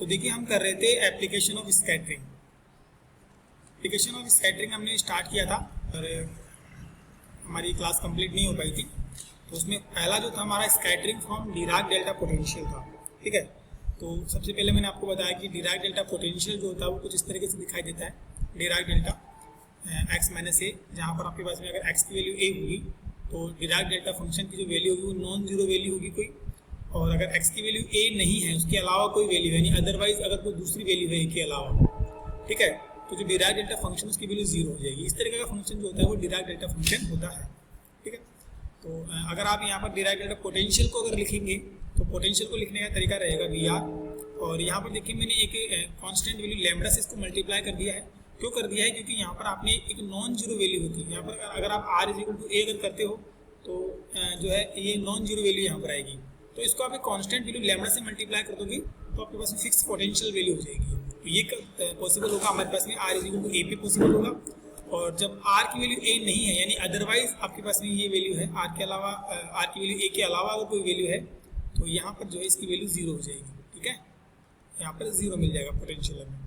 तो देखिए हम कर रहे थे application of scattering. Application of scattering हमने स्टार्ट किया था और हमारी क्लास कंप्लीट नहीं हो पाई थी। तो उसमें पहला जो था हमारा scattering from Dirac delta potential था। ठीक है, तो सबसे पहले मैंने आपको बताया कि डिराक डेल्टा पोटेंशियल जो होता है वो कुछ इस तरीके से दिखाई देता है। डिराक डेल्टा एक्स माइनस ए, जहाँ पर आपके पास में अगर एक्स की वैल्यू ए होगी तो डिराक डेल्टा फंक्शन की जो वैल्यू होगी वो नॉन जीरो वैल्यू होगी कोई, और अगर एक्स की वैल्यू ए नहीं है उसके अलावा कोई वैल्यू है नहीं, अदरवाइज अगर कोई दूसरी वैल्यू है ए के अलावा, ठीक है, तो जो डिराक डेल्टा फंक्शन उसकी वैल्यू जीरो हो जाएगी। इस तरीके का फंक्शन जो होता है वो डिराक डेल्टा फंक्शन होता है। ठीक है, तो अगर आप यहाँ पर डिराक डेल्टा पोटेंशियल को अगर लिखेंगे तो पोटेंशियल को लिखने का तरीका रहेगा वी आर, और यहाँ पर देखिए मैंने एक कांस्टेंट वैल्यू लैम्बडा से इसको मल्टीप्लाई कर दिया है। क्यों कर दिया है? क्योंकि यहाँ पर आपने एक नॉन जीरो वैल्यू होती है, यहाँ पर अगर आप आर इज इक्वल टू ए अगर करते हो तो जो है ये नॉन जीरो वैल्यू यहाँ पर आएगी, तो इसको आप एक कांस्टेंट वैल्यू लैम्बडा से मल्टीप्लाई कर दोगे तो आपके पास में फिक्स पोटेंशियल वैल्यू हो जाएगी। तो ये पॉसिबल होगा हमारे पास में R is equal to A पे पॉसिबल होगा, और जब आर की वैल्यू ए नहीं है यानी अदरवाइज आपके पास में ये वैल्यू है आर के अलावा, आर की वैल्यू ए के अलावा अगर कोई वैल्यू है तो यहाँ पर जो है इसकी वैल्यू जीरो हो जाएगी। ठीक है, यहाँ पर जीरो मिल जाएगा पोटेंशियल में।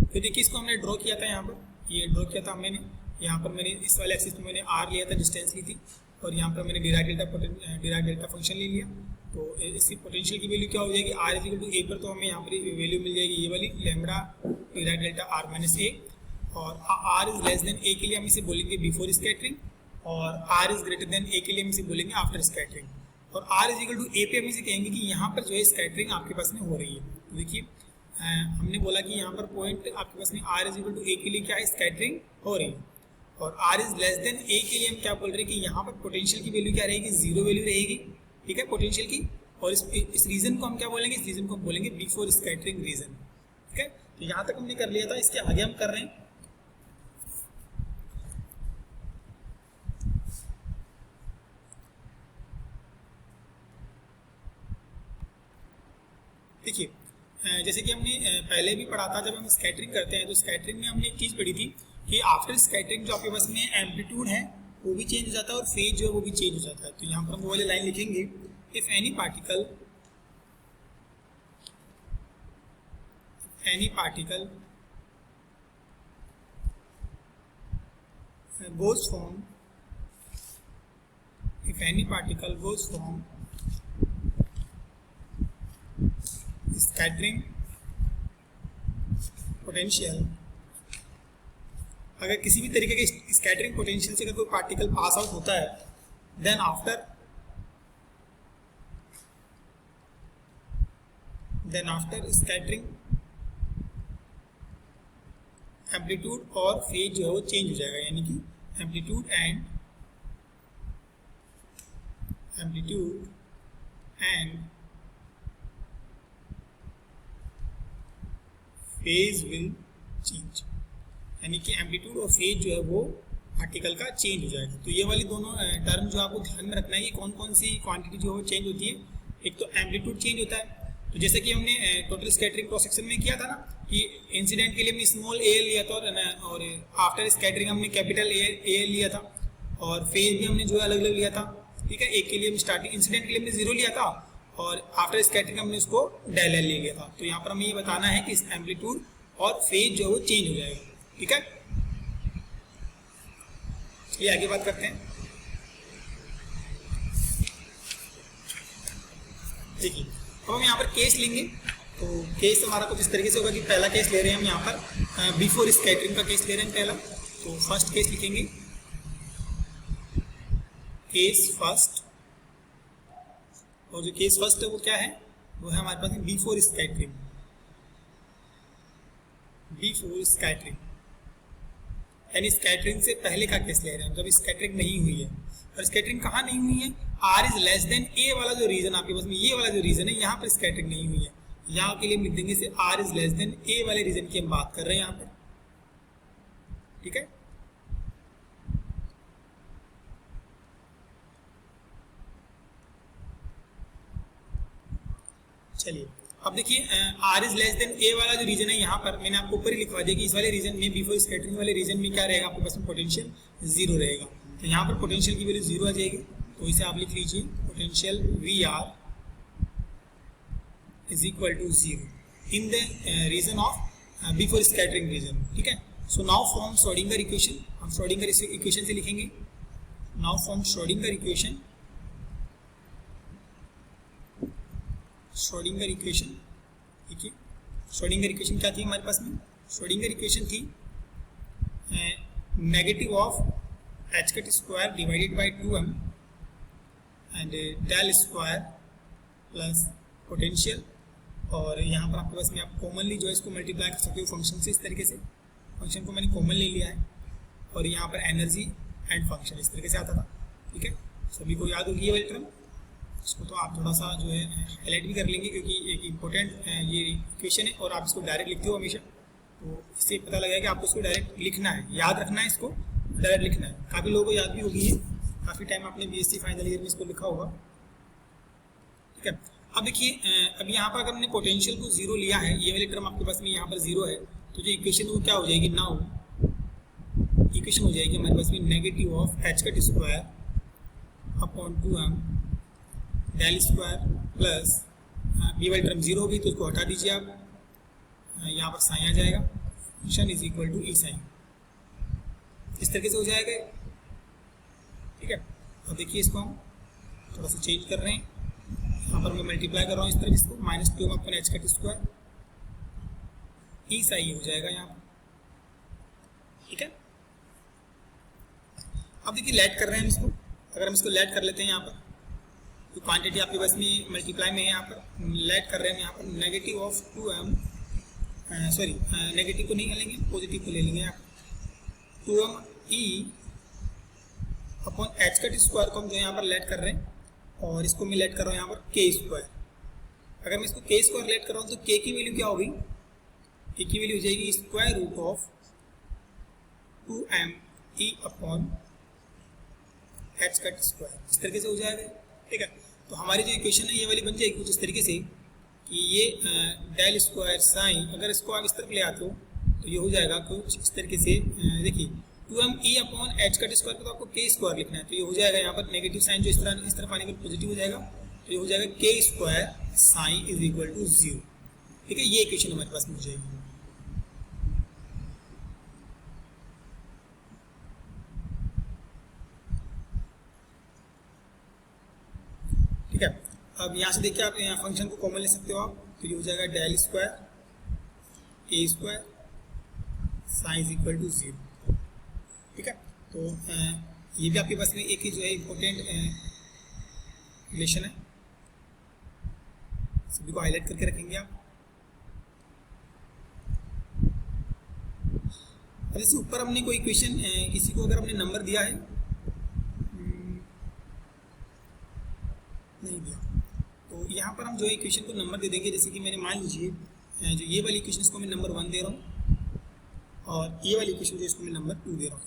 तो देखिए इसको हमने ड्रॉ किया था, यहाँ पर ये ड्रॉ किया था मैंने, यहाँ पर मैंने इस वाले एक्सिस में मैंने आर लिया था, डिस्टेंस ली थी, और यहाँ पर मैंने डिराक डेल्टा फंक्शन ले लिया। तो इसकी पोटेंशियल की वैल्यू क्या हो जाएगी? Are is equal to A पर तो हमें यहाँ पर वैल्यू मिल जाएगी ये वाली lambda Dirac delta are minus A, और R is less than A के लिए हम इसे बोलेंगे बिफोर स्कैटरिंग, और R is greater than A के लिए हम इसे बोलेंगे आफ्टर स्कैटरिंग, और R is equal to A पे हम इसे कहेंगे कि यहाँ पर जो है स्कैटरिंग आपके पास में हो रही है। तो देखिए हमने बोला कि यहाँ पर पॉइंट आपके पास में आर इज इक्वल टू ए के लिए क्या है? स्कैटरिंग हो रही है, और R is less than A के लिए हम क्या बोल रहे हैं कि यहाँ पर पोटेंशियल की वैल्यू क्या रहेगी? जीरो वैल्यू रहेगी। ठीक है, पोटेंशियल की, और इस रीजन को हम क्या बोलेंगे? इस रीजन को हम बोलेंगे बिफोर स्कैटरिंग रीजन। ठीक है, तो यहाँ तक हमने कर लिया था, इसके आगे हम कर रहे हैं। देखिए जैसे कि हमने पहले भी पढ़ा था, जब हम स्कैटरिंग करते हैं तो स्कैटरिंग में हमने एक चीज़ पढ़ी थी कि आफ्टर स्कैटरिंग जो आपके पास में एम्पलीट्यूड है वो भी चेंज हो जाता है और फेज जो है वो भी चेंज हो जाता है। तो यहाँ पर हम वो वाली लाइन लिखेंगे, if any particle goes from scattering potential, अगर किसी भी तरीके के स्कैटरिंग पोटेंशियल से अगर कोई पार्टिकल पास आउट होता है, देन आफ्टर स्कैटरिंग एम्पलीट्यूड और फेज जो है वो चेंज हो जाएगा, यानी कि amplitude and phase will change, यानी कि एम्पलीट्यूड और फेज जो है वो पार्टिकल का चेंज हो जाएगा। तो ये वाली दोनों टर्म जो आपको ध्यान में रखना है कि कौन कौन सी क्वांटिटी जो है चेंज होती है। एक तो एम्पलीट्यूड चेंज होता है, तो जैसे कि हमने टोटल स्कैटरिंग क्रॉस सेक्शन में किया था ना कि इंसिडेंट के लिए हमने स्मॉल ए लिया था और आफ्टर स्कैटरिंग हमने कैपिटल ए लिया था, और फेज भी हमने जो है अलग अलग लिया था। ठीक है, एक के लिए हम स्टार्टिंग इंसिडेंट के लिए हमने जीरो लिया था और आफ्टर स्कैटरिंग हमने उसको डेल एल ले लिया था। तो यहाँ पर हमें ये बताना है कि एम्पलीट्यूड और फेज जो है वो चेंज हो जाएगा। ठीक है, चलिए आगे बात करते हैं। देखिए अब हम यहाँ पर केस लेंगे, तो केस हमारा कुछ इस तरीके से होगा कि पहला केस ले रहे हैं हम यहाँ पर बिफोर स्कैटरिंग का केस ले रहे हैं पहला। तो फर्स्ट केस लिखेंगे, केस फर्स्ट, और जो केस फर्स्ट है वो क्या है? वो है हमारे पास बिफोर स्कैटरिंग। यानी स्कैटरिंग से पहले का केस ले रहे हैं, जब स्कैटरिंग नहीं हुई है। और स्कैटरिंग कहाँ नहीं हुई है? Are is less than A वाला जो रीजन आपके पास में, ये वाला जो रीजन है यहाँ पर स्कैटरिंग नहीं हुई है। यहाँ के लिए हम लिख देंगे से आर इज लेस देन ए वाले रीजन की हम बात कर रहे हैं यहाँ पर। ठीक है, चलिए अब देखिए are is less than A वाला जो रीजन है यहाँ पर मैंने आपको ऊपर ही लिखवा दिया कि इस वाले रीजन में बिफोर स्कैटरिंग वाले रीजन में क्या रहेगा? आपके पास में पोटेंशियल जीरो रहेगा। तो यहाँ पर पोटेंशियल की वैल्यू जीरो आ जाएगी, तो इसे आप लिख लीजिए potential V are is equal to zero. In the region of before scattering region, ठीक है। So now from Schrodinger equation, हम श्रोडिंगर इक्वेशन से लिखेंगे। Now from Schrodinger equation, Schrodinger equation, देखिए श्रोडिंगर इक्वेशन क्या थी हमारे पास में, श्रोडिंगर इक्वेशन थी negative of H cut square divided by 2m and del square plus potential, और यहाँ पर आपके पास में आप कॉमनली जो है इसको मल्टीप्लाई कर सकते हो फंक्शन से। इस तरीके से फंक्शन को मैंने कॉमन ले लिया है और यहाँ पर एनर्जी एंड फंक्शन इस तरीके से आता था, ठीक है। सभी को याद होगी ये वाली टर्म, इसको तो आप थोड़ा सा जो है हाईलाइट भी कर लेंगे क्योंकि एक इम्पोर्टेंट ये इक्वेशन है और आप इसको डायरेक्ट लिखते हो हमेशा, तो इससे पता लगेगा कि आपको इसको डायरेक्ट लिखना है, याद रखना है, इसको डायरेक्ट लिखना है। काफ़ी लोगों को याद भी होगी, ये काफ़ी टाइम आपने बीएससी फाइनल ईयर में इसको लिखा होगा, ठीक है। अब देखिए अब यहाँ पर अगर हमने पोटेंशियल को जीरो लिया है, ये वाली टर्म आपके पास में यहाँ पर जीरो है, तो जो इक्वेशन वो क्या हो जाएगी, नाउ इक्वेशन हो जाएगी हमारे पास में negative of H cut square upon 2m del square plus ये वाली टर्म जीरो होगी तो उसको हटा दीजिए आप, यहाँ पर साइन आ जाएगा, function is equal to E psi, इस तरीके से हो जाएगा, ठीक है। अब देखिए इसको हम थोड़ा सा चेंज कर रहे हैं, यहाँ पर मैं मल्टीप्लाई कर रहा हूँ इस तरफ इसको, minus 2m upon H cut square E psi हो जाएगा यहाँ पर, ठीक है। अब देखिए लेट कर रहे हैं हम इसको, अगर हम इसको लेट कर लेते हैं यहाँ पर तो क्वांटिटी आपके पास में मल्टीप्लाई में है, यहाँ पर लेट कर रहे हैं यहाँ पर negative of 2m, sorry negative को नहीं लेंगे, पॉजिटिव को ले लेंगे यहाँ पर 2m E upon H cut square को हम जो यहाँ पर लेट कर रहे हैं, और इसको मैं लेट कर रहा हूँ यहाँ पर के स्क्वायर। अगर मैं इसको के स्क्वायर लेट कर रहा हूँ तो के की वैल्यू क्या होगी, के की वैल्यू हो जाएगी square root of 2m E upon H cut square, इस तरीके से हो जाएगा, ठीक है। तो हमारी जो इक्वेशन है ये वाली बन जाएगी कुछ इस तरीके से कि ये डेल स्क्वायर साइन, अगर इसको आप इस तरफ ले आते हो तो ये हो जाएगा कुछ इस तरीके से, देखिए 2m E upon H cut square को तो आपको के स्क्वायर लिखना है, तो ये हो जाएगा यहाँ पर नेगेटिव साइन जो इस तरफ आने पर पॉजिटिव हो जाएगा, तो ये हो जाएगा k square psi is equal to 0, ठीक है। ये इक्वेशन हमारे पास मिल जाएगी, ठीक है। अब यहाँ से देखिए आप यहाँ फंक्शन को कॉमन ले सकते हो आप, तो ये हो जाएगा del square k square psi is equal to 0, ठीक है। तो ये भी आपके पास में एक ही जो है इम्पोर्टेंट रिलेशन है, सभी को हाईलाइट करके रखेंगे आप। अब जैसे ऊपर हमने कोई इक्वेशन किसी को अगर हमने नंबर दिया है, नहीं दिया, तो यहाँ पर हम जो है इक्वेशन को नंबर दे देंगे। जैसे कि मैंने मान लीजिए जो ये वाली इक्वेशन इसको मैं नंबर 1 दे रहा हूँ और ये वाली इक्वेशन जो इसको मैं नंबर 2 दे रहा हूँ।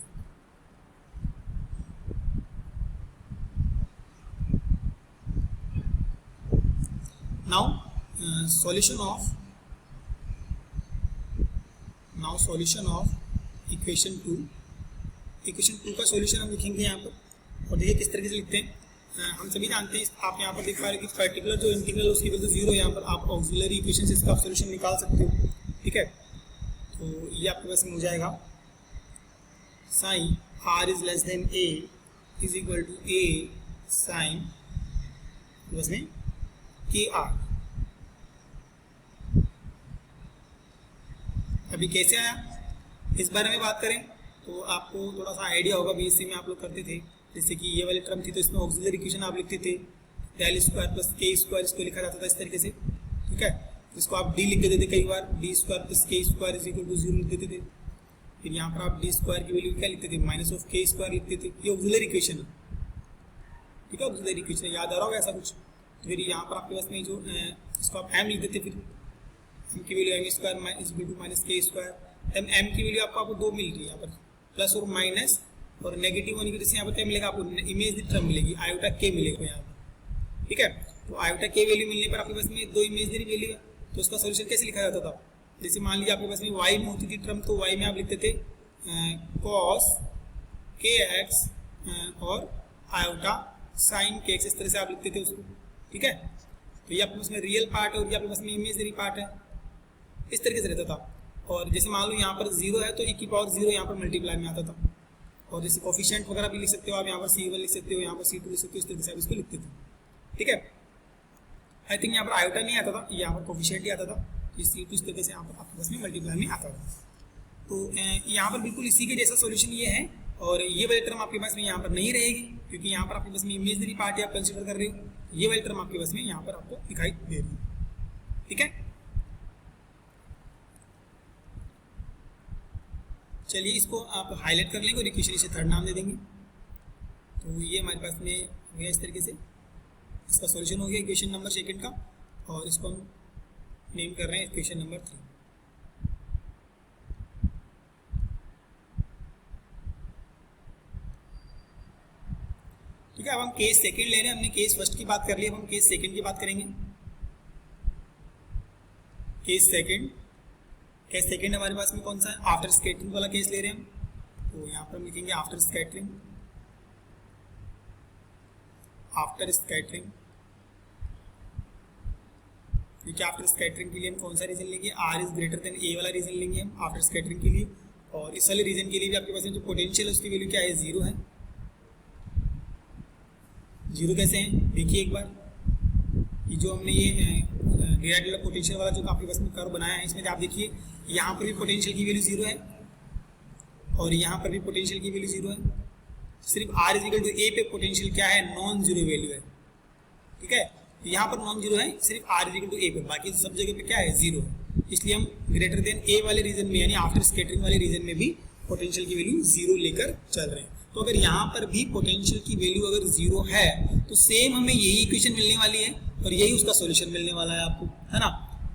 Now solution of equation 2, equation 2 का सॉल्यूशन हम लिखेंगे यहाँ पर, और देखिए किस तरीके से लिखते हैं। हम सभी जानते हैं, आप यहाँ पर देख पा रहे हैं कि पर्टिकुलर जो इंटीग्रल उसकी वजह से 0, यहाँ पर आप ऑक्सिलरी इक्वेशन से इसका आप सोल्यूशन निकाल सकते हो, ठीक है। तो ये आपके पास में हो जाएगा psi r is less than a is equal to a psi बस में के r। अभी कैसे आया इस बारे में बात करें तो आपको थोड़ा सा आइडिया होगा, बीएससी में आप लोग करते थे, जैसे कि ये वाली टर्म थी तो इसमें ऑक्सिलरी इक्वेशन आप लिखते थे डेल स्क्वायर प्लस के स्क्वायर, इसको लिखा जाता था इस तरीके से, ठीक है। इसको आप डी लिख देते थे कई बार, डी स्क्वायर प्लस के स्क्वायर इज इक्वल टू 0 लिख देते थे। फिर यहाँ पर आप डी स्क्वायर की वैल्यू क्या लिखते थे, माइनस ऑफ के स्क्वायर लिखते थे। ये ऑक्सिलरी इक्वेशन है, ठीक है, ऑक्सिलरी इक्वेशन याद आ रहा होगा ऐसा कुछ। तो फिर यहाँ पर आपके पास में जो इसको आप एम लिख देते, फिर एम की value m square is equal to minus k square. M की वैल्यू आपको 2 मिल रही है यहाँ पर, प्लस और माइनस, और नेगेटिव होने की वजह से यहाँ पर क्या मिलेगा आपको, इमेजरी टर्म मिलेगी, आयोटा के मिलेगा यहाँ पर, ठीक है। तो आयोटा के वैल्यू मिलने पर आपके पास में 2 इमेजरी वैल्यू है, तो उसका सोल्यूशन कैसे लिखा जाता था। जैसे मान लीजिए आपके पास में वाई में होती थी टर्म, तो वाई में आप लिखते थे कॉस के एक्स और आयोटा साइन के एक्स, इस तरह से आप लिखते थे उसको, ठीक है। तो ये आपके पास में रियल पार्ट है और ये आपके पास में इमेजरी पार्ट है, इस तरीके से रहता था। और जैसे मान लो यहाँ पर 0 है तो e की पावर 0 यहाँ पर मल्टीप्लाई में आता था। और जैसे कोफिशिएंट वगैरह भी लिख सकते हो आप, यहाँ पर C1 लिख सकते हो, यहाँ पर C2 लिख सकते हो, इस तरीके से आप इसको लिखते थे। ठीक है, आई थिंक यहाँ पर आयोटा नहीं आता था, यहाँ पर कोफिशिएंट ही आता था। ये C2 इस तरीके से यहाँ पर आपके पास में मल्टीप्लाई में आता था। तो यहाँ पर बिल्कुल इसी के जैसा सोल्यूशन ये है। और ये वाली टर्म आपके पास में यहाँ पर नहीं रहेगी, क्योंकि यहाँ पर आपके पास में इमेजिनरी पार्ट आप कंसिडर कर रहे हो। ये वाली टर्म आपके पास में यहाँ पर आपको दिखाई दे रही है। ठीक है, चलिए इसको आप हाईलाइट कर लेंगे और इक्वेशन इसे थर्ड नाम दे देंगे। तो ये हमारे पास में हो गया इस तरीके से, इसका सॉल्यूशन हो गया इक्वेशन नंबर सेकंड का। और इसको हम नेम कर रहे हैं इक्वेशन नंबर 3। ठीक है, अब हम केस सेकंड ले रहे हैं। हमने केस फर्स्ट की बात कर ली, अब हम केस सेकंड की बात करेंगे। केस सेकंड हमारे पास में कौन सा है? आफ्टर स्कैटरिंग वाला केस ले रहे हैं हम। तो यहाँ पर हम लिखेंगे आफ्टर स्कैटरिंग। देखिए आफ्टर स्कैटरिंग के लिए हम कौन सा रीजन लेंगे? R is greater than A वाला रीजन लेंगे हम आफ्टर स्कैटरिंग के लिए। और इस वाले रीजन के लिए भी आपके पास जो पोटेंशियल है उसकी वैल्यू क्या है? 0 है। 0 कैसे है? देखिए एक बार, ये जो हमने ये डिराइव्ड पोटेंशियल वाला जो आपके पास में कर्व बनाया है, इसमें आप देखिए यहाँ पर भी पोटेंशियल की वैल्यू 0 है और यहाँ पर भी पोटेंशियल की वैल्यू 0 है। सिर्फ R is equal to A पे पोटेंशियल क्या है? नॉन जीरो वैल्यू है। ठीक है, यहाँ पर नॉन जीरो है सिर्फ R is equal to A पे, बाकी सब जगह पे क्या है? 0 है। इसलिए हम ग्रेटर देन A वाले रीजन में यानी आफ्टर स्कैटरिंग वाले रीजन में भी पोटेंशियल की वैल्यू 0 लेकर चल रहे हैं। तो अगर यहाँ पर भी पोटेंशियल की वैल्यू अगर 0 है तो सेम हमें यही इक्वेशन मिलने वाली है और यही उसका सॉल्यूशन मिलने वाला है आपको, है ना।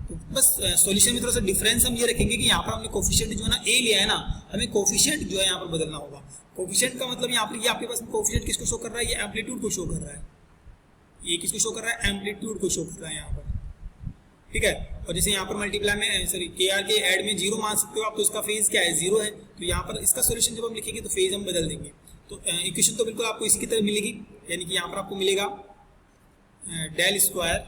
तो बस सॉल्यूशन में थोड़ा सा डिफरेंस हम ये रखेंगे कि यहाँ पर हमने कोफिशिएंट जो है ना A लिया है ना, हमें कोफिशिएंट जो है यहाँ पर बदलना होगा। कोफिशिएंट का मतलब यहाँ पर ये आपके पास कोफिशिएंट किसको शो कर रहा है? ये एम्पलीट्यूड को शो कर रहा है। ये किसको शो कर रहा है? एम्पलीट्यूड को शो कर रहा है यहाँ पर। ठीक है, और जैसे यहाँ पर मल्टीप्लाई में सॉरी KR के ऐड में 0 मान सकते हो आप, तो इसका फेज क्या है? 0 है। तो यहाँ पर इसका सॉल्यूशन जब हम लिखेंगे तो फेज हम बदल देंगे। तो इक्वेशन तो बिल्कुल आपको इसी की तरह मिलेगी, यानी कि यहाँ पर आपको मिलेगा डेल स्क्वायर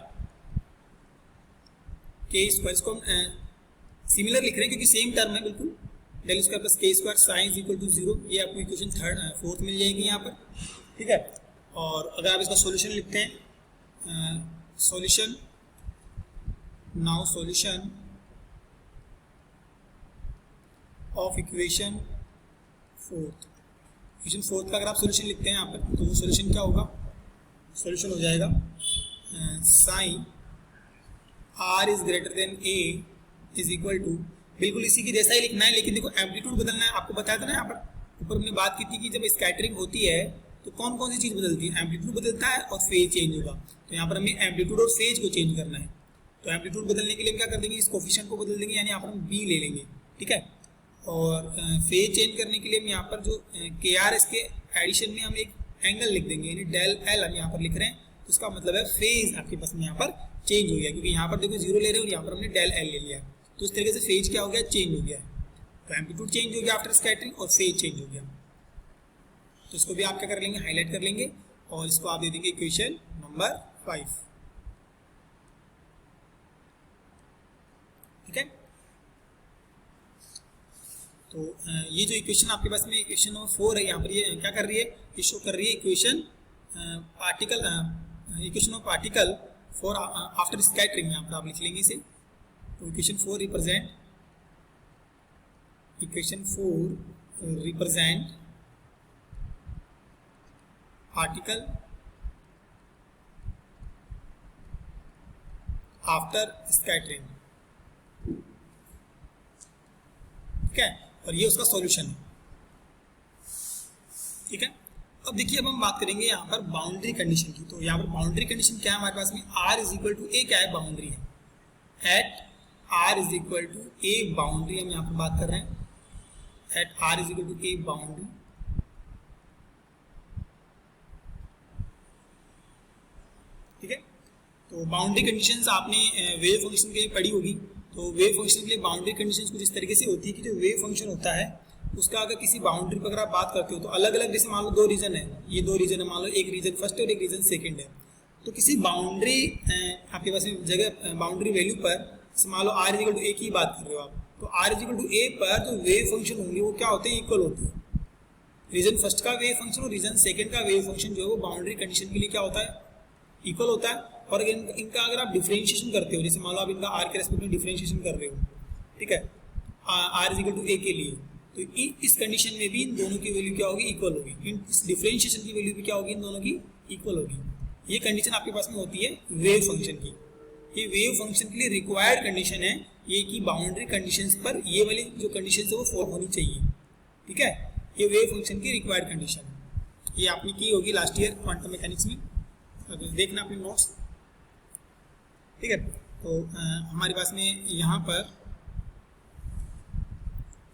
के स्क्वायर, इसको हम सिमिलर लिख रहे हैं क्योंकि सेम टर्म है बिल्कुल। डेल स्क्वायर प्लस के स्क्वायर साइन इक्वल टू 0, ये आपको इक्वेशन फोर्थ मिल जाएगी यहाँ पर। ठीक है, और अगर आप इसका सॉल्यूशन लिखते हैं, सॉल्यूशन ऑफ इक्वेशन फोर्थ का अगर आप सॉल्यूशन लिखते हैं यहाँ पर तो वो सॉल्यूशन क्या होगा? सॉल्यूशन हो जाएगा psi R is greater than A is equal to, बिल्कुल इसी की जैसा ही लिखना है, लेकिन देखो एम्पलीट्यूड बदलना है। आपको बताया था ना यहाँ पर ऊपर हमने बात की थी कि जब स्कैटरिंग होती है तो कौन कौन सी चीज़ बदलती है? एम्पलीट्यूड बदलता है और फेज चेंज होगा। तो यहाँ पर हमें एम्पलीट्यूड और फेज को चेंज करना है। तो एम्पलीट्यूड बदलने के लिए हम क्या कर देंगे? इस कोफिशिएंट को बदल देंगे, यानी यहाँ पर हम B ले लेंगे। ठीक है, और फेज चेंज करने के लिए हम यहाँ पर जो KR इसके एडिशन में हम एक एंगल लिख देंगे, यानी डेल L हम यहाँ पर लिख रहे हैं। तो इसका मतलब है फेज आपके पास में यहाँ पर चेंज हो गया, क्योंकि यहाँ पर देखो 0 ले रहे हैं और यहाँ पर हमने डेल L ले लिया। तो इस तरीके से फेज क्या हो गया? चेंज हो गया। तो एम्पलीट्यूड चेंज हो गया आफ्टर स्कैटरिंग और फेज चेंज हो गया। तो इसको भी आप क्या कर लेंगे? हाईलाइट कर लेंगे और इसको आप दे देंगे इक्वेशन नंबर 5। ठीक है, तो ये जो इक्वेशन आपके पास में इक्वेशन नंबर 4 है, यहाँ पर ये क्या कर रही है? ये शो कर रही है equation of particle for after scattering. यहाँ पर आप लिख लेंगे इसे। तो equation 4 represent particle after scattering. ठीक है, और ये उसका सॉल्यूशन है। ठीक है, अब देखिए अब हम बात करेंगे यहाँ पर बाउंड्री कंडीशन की। तो यहाँ पर बाउंड्री कंडीशन क्या है हमारे पास में? R is equal to A क्या है? बाउंड्री है। At R is equal to A boundary हम यहाँ पर बात कर रहे हैं। At R is equal to A boundary. ठीक है, तो बाउंड्री कंडीशंस आपने वेव फंक्शन के लिए पढ़ी होगी। तो वेव फंक्शन के लिए बाउंड्री कंडीशंस कुछ इस तरीके से होती है कि जो वेव फंक्शन होता है उसका अगर किसी बाउंड्री पर अगर आप बात करते हो तो अलग अलग, जैसे मान लो 2 रीजन है, ये 2 रीजन है, मान लो एक रीजन फर्स्ट है और एक रीजन सेकंड है। तो किसी बाउंड्री आपके पास जगह बाउंड्री वैल्यू पर जैसे मान लो आर इजिकल टू ए की बात कर रहे हो आप, तो आर इजिकल टू ए पर जो वेव फंक्शन होंगे वो क्या होते हैं, इक्वल होते हैं। रीजन फर्स्ट का वेव फंक्शन और रीजन सेकंड का वेव फंक्शन जो है वो बाउंड्री कंडीशन के लिए क्या होता है, इक्वल होता है। और इनका अगर आप डिफरेंशिएशन करते हो, जैसे मान लो आप इनका आर के रेस्पेक्ट में डिफरेंशिएशन कर रहे हो, ठीक है, आर इजिकल टू ए के लिए, तो इस कंडीशन में भी इन दोनों की वैल्यू क्या होगी, इक्वल होगी। इस डिफरेंशिएशन की वैल्यू भी क्या होगी, इन दोनों की इक्वल होगी। ये कंडीशन आपके पास में होती है वेव फंक्शन की। ये वेव फंक्शन के लिए रिक्वायर्ड कंडीशन है ये कि बाउंड्री कंडीशंस पर ये वाली जो कंडीशन है वो फॉलो होनी चाहिए, ठीक है। ये वेव फंक्शन की रिक्वायर्ड कंडीशन है। ये आपने की होगी लास्ट ईयर क्वांटम मैकेनिक्स में, देखना अपने नोट्स, ठीक है। तो हमारे पास में यहाँ पर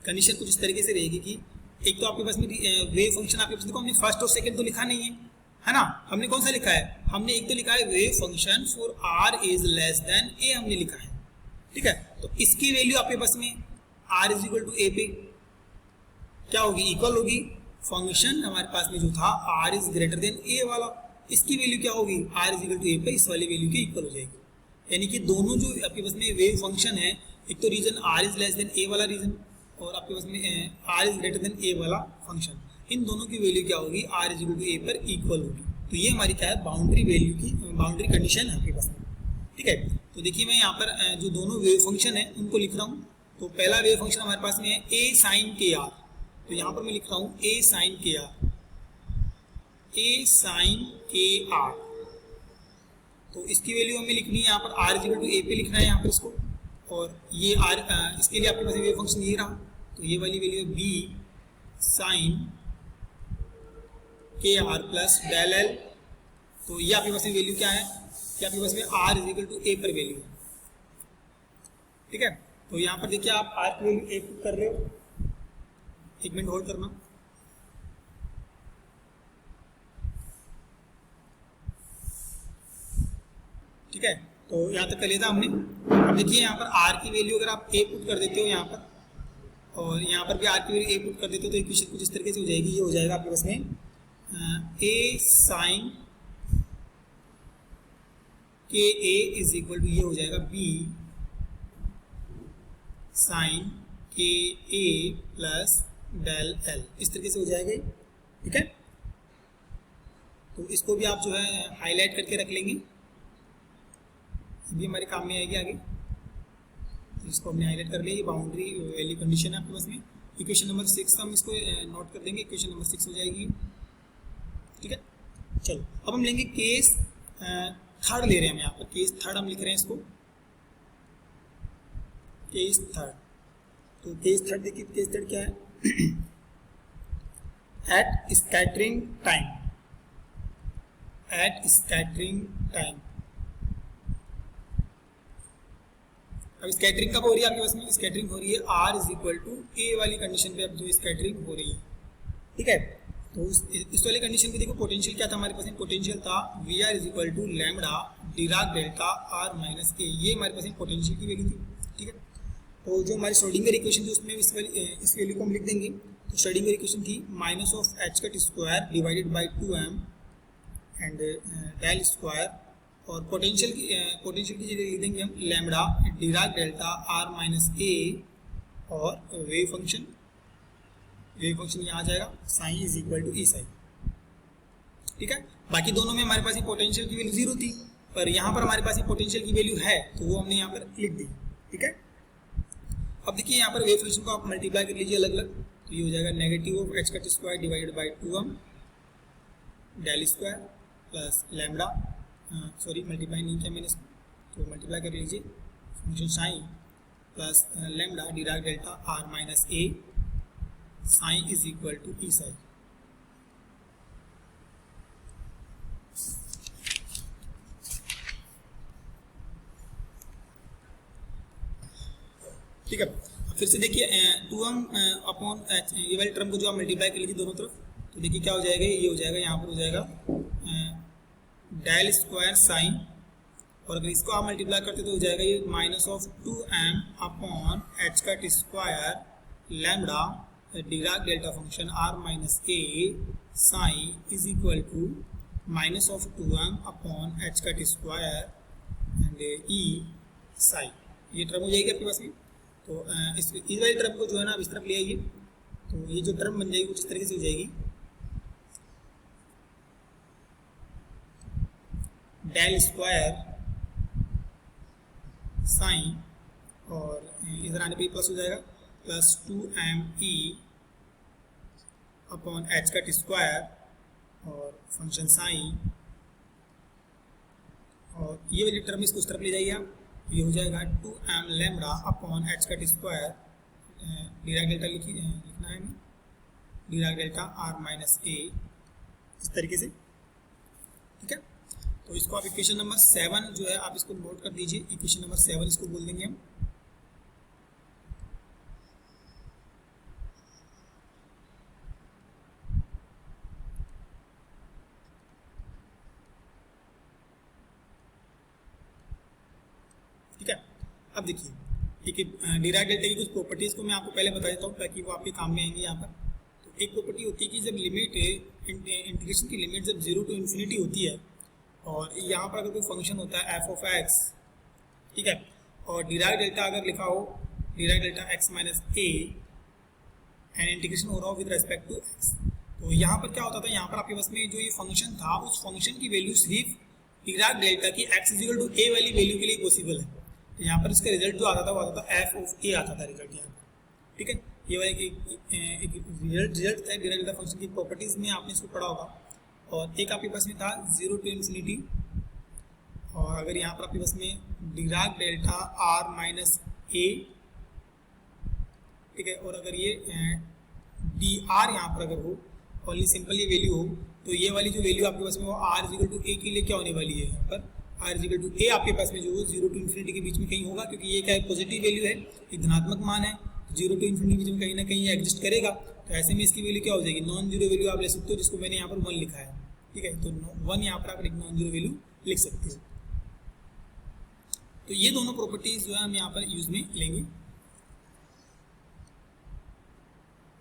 कंडीशन कुछ इस तरीके से रहेगी कि एक तो आपके पास में वेव फंक्शन आपके पास, देखो हमने फर्स्ट और सेकंड तो लिखा नहीं है ना। हमने कौन सा लिखा है, हमने एक तो लिखा है wave function for R is less than A, हमने लिखा है, ठीक है। तो इसकी वैल्यू आपके पास में R is equal to A पे क्या होगी, इक्वल होगी। फंक्शन हमारे पास में जो था are is greater than A वाला, इसकी वैल्यू क्या होगी, R is equal to A पे इस वाली वैल्यू की इक्वल हो जाएगी। यानी कि दोनों जो आपके पास में वेव फंक्शन है, एक तो region R is less than A वाला रीजन और आपके पास में R is greater than A वाला फंक्शन, इन दोनों की वैल्यू क्या होगी, R is equal to A पर इक्वल होगी। तो ये हमारी क्या है, बाउंड्री वैल्यू की बाउंड्री कंडीशन है आपके पास में, ठीक है। तो देखिए मैं यहाँ पर जो दोनों वेव फंक्शन है उनको लिख रहा हूँ। तो पहला वेव फंक्शन हमारे पास में है ए साइन के आर, तो यहाँ पर मैं लिख रहा हूँ ए साइन के आर, ए साइन के आर। तो इसकी वैल्यू हमें लिखनी है यहाँ पर आर इक्वल टू ए पे लिखना है यहाँ पर इसको, और ये आर इसके लिए आपके पास वेव फंक्शन ये रहा, तो ये वाली वैल्यू है बी साइन के आर प्लस डेल एल। तो ये आपके पास में वैल्यू क्या है, कि आपके पास में R is equal to A पर वैल्यू है, ठीक है। तो यहाँ पर देखिए आप आर की वैल्यू ए पुट कर रहे हो, एक मिनट होल्ड करना। ठीक है, तो यहाँ तक कर लिया था हमने। अब देखिए यहाँ पर आर की वैल्यू अगर आप ए पुट कर देते हो यहाँ पर, और यहाँ पर भी आर की वैल्यू ए पुट कर देते हो, तो इक्वेशन कुछ इस तरीके से हो जाएगी। ये हो जाएगा आपके पास में ए साइन के ए इज इक्वल टू, ये हो जाएगा बी साइन के ए प्लस डेल एल, इस तरीके से हो जाएगा, ठीक है। तो इसको भी आप जो है हाईलाइट करके रख लेंगे, ये हमारे काम में आएगी आगे। तो इसको हमने हाईलाइट कर लिया, ये बाउंड्री वैल्यू कंडीशन है आपके पास में। इक्वेशन नंबर 6 हम इसको नोट कर देंगे, इक्वेशन नंबर 6 हो जाएगी, ठीक है। चलो अब हम लेंगे केस थर्ड, ले रहे हैं हम यहाँ पर केस थर्ड हम लिख रहे हैं इसको, केस थर्ड। तो केस थर्ड देखिए, केस थर्ड क्या है, at scattering time, at scattering time. अब स्कैटरिंग कब हो रही है आपके पास में, स्कैटरिंग हो रही है आर इज इक्वल टू ए वाली कंडीशन पे अब जो स्कैटरिंग हो रही है, ठीक है। तो इस वाली कंडीशन पे देखो पोटेंशियल क्या था हमारे पास में, पोटेंशियल था V are is equal to lambda Dirac delta are minus A, ये हमारे पास में पोटेंशियल की वैल्यू थी, ठीक है। तो जो हमारी श्रोडिंगर इक्वेशन थी उसमें इस वैल्यू को हम लिख देंगे। तो श्रोडिंगर इक्वेशन थी minus of H cut square divided by 2m and del square, और पोटेंशियल की जगह लिख देंगे हम lambda Dirac delta are minus A, और वेव फंक्शन यहाँ आ जाएगा psi is equal to E psi, ठीक है। बाकी दोनों में हमारे पास ये पोटेंशियल की वैल्यू 0 थी, पर यहाँ पर हमारे पास ये पोटेंशियल की वैल्यू है, तो वो हमने यहाँ पर लिख दी, ठीक है। अब देखिए यहाँ पर वेव फंक्शन को आप मल्टीप्लाई कर लीजिए अलग अलग, तो ये हो जाएगा negative of H cut square divided by 2m del square plus lambda, sorry multiply नहीं किया मैंने इसको, तो मल्टीप्लाई कर लीजिए function psi plus lambda Dirac delta are minus a psi is equal to E psi. ठीक है, फिर से देखिए 2m अपॉन एच, ये वाली टर्म को जो आप मल्टीप्लाई कर लीजिए दोनों तरफ, तो देखिए क्या हो जाएगा, ये हो जाएगा यहाँ पर हो जाएगा डेल स्क्वायर साइन, और अगर इसको आप मल्टीप्लाई करते तो हो जाएगा ये minus of 2m upon H cut square lambda Dirac delta function r minus a psi is equal to minus of 2m upon H cut square and E psi, ये टर्म हो जाएगी आपके पास में। तो इस वाली टर्म को जो है ना आप इस तरफ ले आइए, तो ये जो टर्म बन जाएगी कुछ इस तरीके से हो जाएगी, डेल स्क्वायर साइन, और इधर आने पर प्लस हो जाएगा, plus 2me upon H cut square और फंक्शन साइन, और ये वाली टर्म इसको उस तरफ ले जाइए आप, ये हो जाएगा 2m lambda upon H cut square, Dirac delta लिखना है, Dirac delta r minus a, इस तरीके से। ठीक है, तो इसको आप इक्वेशन नंबर 7 जो है आप इसको नोट कर दीजिए, इक्वेशन नंबर 7 इसको बोल देंगे हम। ठीक है, अब देखिए डिराक डेल्टा की कुछ प्रॉपर्टीज को मैं आपको पहले बता देता हूँ ताकि वो आपके काम में आएंगी यहाँ पर। तो एक प्रॉपर्टी होती है कि जब लिमिट इंटीग्रेशन की लिमिट जब 0 टू इन्फिनिटी होती है, और यहाँ पर अगर कोई फंक्शन होता है एफ ऑफ एक्स, ठीक है, और डिराक डेल्टा अगर लिखा हो Dirac delta x minus A and integration हो रहा हो विद रेस्पेक्ट टू एक्स, तो यहाँ पर क्या होता था, यहाँ पर आपके पास में जो ये फंक्शन था उस फंक्शन की वैल्यू सिर्फ डिराक डेल्टा की एक्स इक्वल टू ए वाली वैल्यू के लिए पॉसिबल है। तो यहाँ पर इसका रिजल्ट जो आता था वो आता था एफ ऑफ ए आता था रिजल्ट यहाँ पर। ठीक है, ये वाला एक रिजल्ट था डिराक डेल्टा फंक्शन की प्रॉपर्टीज में, आपने इसको पढ़ा होगा। और एक आपके पास में था 0 टू इन्फिनिटी, और अगर यहाँ पर आपके पास में डिराक डेल्टा r माइनस ए, ठीक है, और अगर ये डी आर यहाँ पर अगर हो ओनली सिंपल ये वैल्यू हो, तो ये वाली जो वैल्यू आपके पास में वो r इक्वल टू ए के लिए क्या होने वाली है, यहाँ पर r इक्वल टू ए आपके पास में जो 0 टू इन्फिनिटी के बीच में कहीं होगा, क्योंकि ये क्या है पॉजिटिव वैल्यू है, एक धनात्मक मान है, 0 टू इन्फिनिटी के बीच में कहीं ना कहीं एग्जिस्ट करेगा। तो ऐसे में इसकी वैल्यू क्या हो जाएगी, नॉन जीरो वैल्यू आप ले सकते हो, जिसको मैंने यहाँ पर 1 लिखा है। ठीक है, तो 1 यहाँ पर आप एक नॉन जीरो वैल्यू लिख सकते हो। तो ये दोनों प्रॉपर्टीज जो है हम यहाँ पर यूज में लेंगे,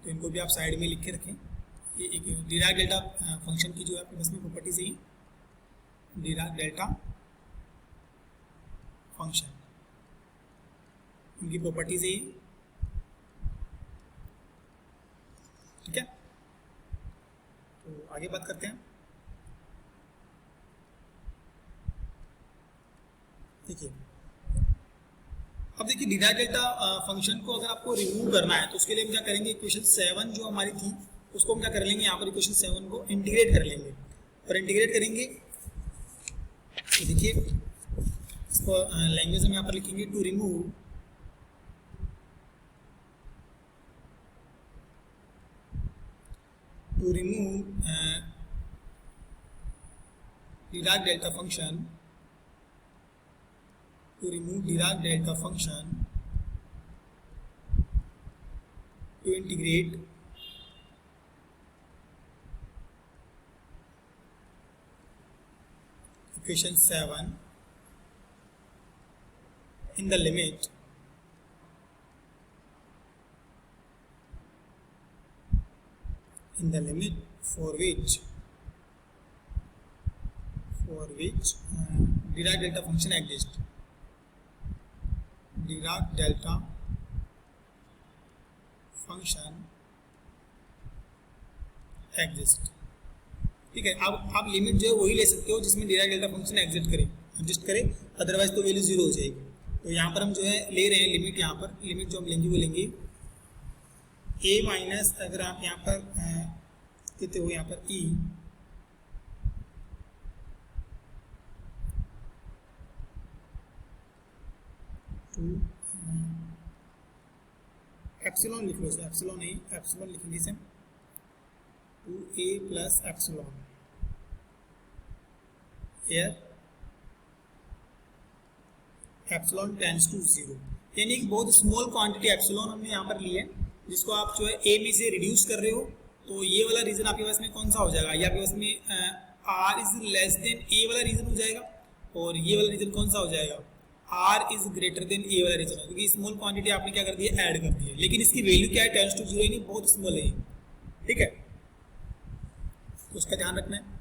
तो इनको भी आप साइड में लिख के रखें। ये एक डिराक डेल्टा फंक्शन की जो है आपके पास में प्रॉपर्टीज है, डिराक डेल्टा फंक्शन इनकी प्रॉपर्टीज है। ठीक है, तो आगे बात करते हैं। देखिए, अब देखिए डिराक डेल्टा फंक्शन को अगर आपको रिमूव करना है तो उसके लिए हम क्या करेंगे, इक्वेशन 7 जो हमारी थी उसको हम क्या कर लेंगे, यहाँ पर इक्वेशन 7 को इंटीग्रेट कर लेंगे, और इंटीग्रेट करेंगे तो देखिए इसको लैंग्वेज हम यहाँ पर लिखेंगे to remove Dirac delta function, to remove Dirac delta function, to integrate equation 7 in the limit for which Dirac delta function exists. Dirac delta function exist. ठीक है, अब आप लिमिट जो है वही ले सकते हो जिसमें डिराक डेल्टा फंक्शन एग्जिस्ट करे, अदरवाइज तो वैल्यू 0 हो जाएगी। तो यहाँ पर हम जो है ले रहे हैं लिमिट, यहाँ पर लिमिट जो हम लेंगे वो लेंगे a माइनस, अगर आप यहाँ पर कहते हो यहाँ पर e टू एप्सिलॉन लिख लो, एप्सिलॉन नहीं, एप्सिलॉन लिखेंगे इसे 2a plus epsilon here epsilon tends to 0, यानी कि बहुत स्मॉल क्वांटिटी एप्सिलॉन हमने यहाँ पर ली है, जिसको आप जो है a में से रिड्यूस कर रहे हो। तो ये वाला रीजन आपके पास में कौन सा हो जाएगा, ये आपके पास में r is less than a वाला रीजन हो जाएगा, और ये वाला रीजन कौन सा हो जाएगा, r is greater than a वाला रीजन है, क्योंकि स्मॉल क्वांटिटी आपने क्या कर दी है, ऐड कर दी है, लेकिन इसकी वैल्यू क्या है, टेंड्स टू 0, यानी बहुत स्मॉल है। ठीक है, तो उसका ध्यान रखना है।